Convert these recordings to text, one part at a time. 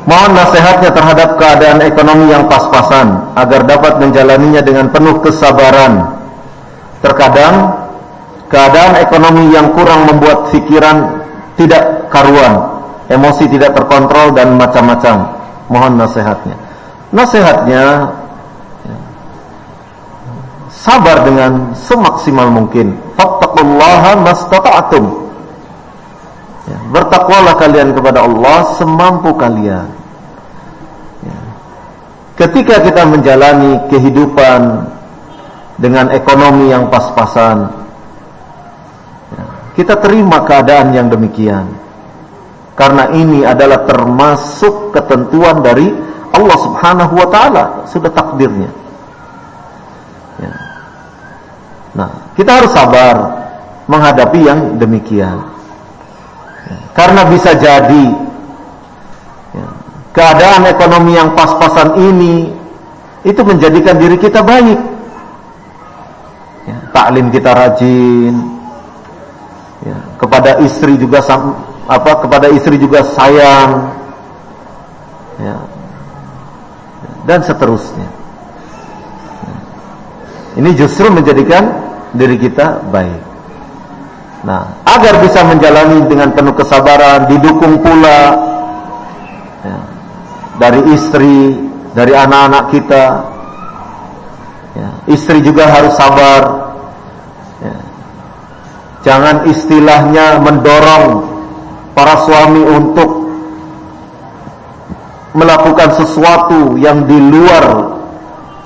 Mohon nasihatnya terhadap keadaan ekonomi yang pas-pasan agar dapat menjalaninya dengan penuh kesabaran. Terkadang keadaan ekonomi yang kurang membuat pikiran tidak karuan, emosi tidak terkontrol dan macam-macam. Mohon nasihatnya. Nasihatnya, sabar dengan semaksimal mungkin. Fattaqullaha mastata'tum. Bertakwalah kalian kepada Allah semampu kalian. Ketika kita menjalani kehidupan dengan ekonomi yang pas-pasan, kita terima keadaan yang demikian, karena ini adalah termasuk ketentuan dari Allah Subhanahu wa ta'ala, sudah takdirnya. Nah, kita harus sabar menghadapi yang demikian. Karena bisa jadi keadaan ekonomi yang pas-pasan ini itu menjadikan diri kita baik. Taklim kita rajin, kepada istri juga kepada istri juga sayang, dan seterusnya. Ini justru menjadikan diri kita baik. Nah, agar bisa menjalani dengan penuh kesabaran, didukung pula dari istri, dari anak-anak kita. Istri juga harus sabar. Jangan istilahnya mendorong para suami untuk melakukan sesuatu yang di luar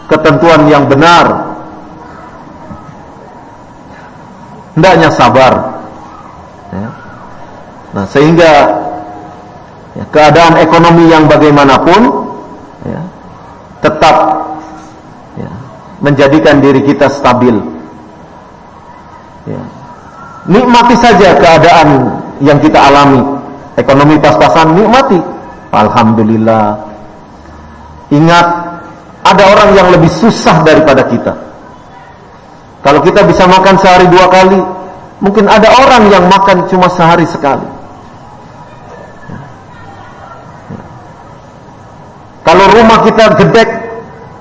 ketentuan yang benar. Hendaknya sabar. Nah, sehingga keadaan ekonomi yang bagaimanapun tetap menjadikan diri kita stabil. Nikmati saja keadaan yang kita alami. Ekonomi pas-pasan, nikmati. Alhamdulillah. Ingat, ada orang yang lebih susah daripada kita. Kalau kita bisa makan sehari 2 kali, mungkin ada orang yang makan cuma sehari sekali. Kalau rumah kita gedek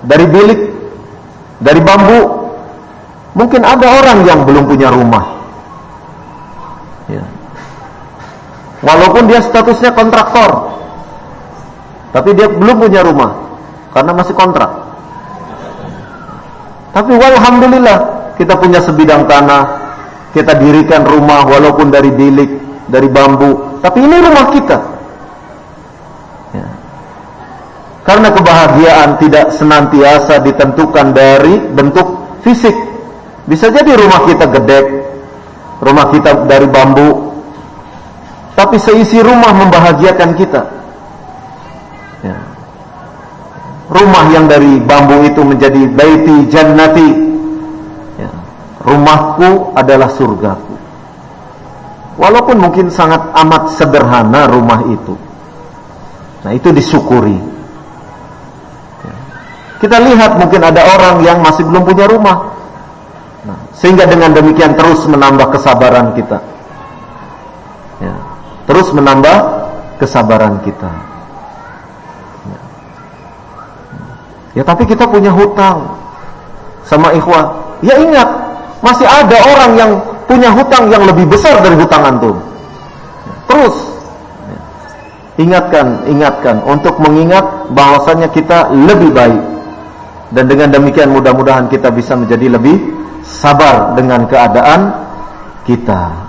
dari bilik, dari bambu, mungkin ada orang yang belum punya rumah. Walaupun dia statusnya kontraktor, tapi dia belum punya rumah karena masih kontrak. Tapi alhamdulillah, kita punya sebidang tanah, kita dirikan rumah walaupun dari bilik, dari bambu, tapi ini rumah kita. Karena kebahagiaan tidak senantiasa ditentukan dari bentuk fisik. Bisa jadi rumah kita gedek, rumah kita dari bambu, tapi seisi rumah membahagiakan kita. Rumah yang dari bambu itu menjadi baiti jannati. Rumahku adalah surgaku. Walaupun mungkin sangat amat sederhana rumah itu. Nah, itu disyukuri. Kita lihat mungkin ada orang yang masih belum punya rumah. Nah, sehingga dengan demikian terus menambah kesabaran kita. Terus menambah kesabaran kita. Tapi kita punya hutang sama ikhwah. Ya ingat, masih ada orang yang punya hutang yang lebih besar dari hutang antum. Terus ingatkan untuk mengingat bahwasanya kita lebih baik. Dan dengan demikian mudah-mudahan kita bisa menjadi lebih sabar dengan keadaan kita.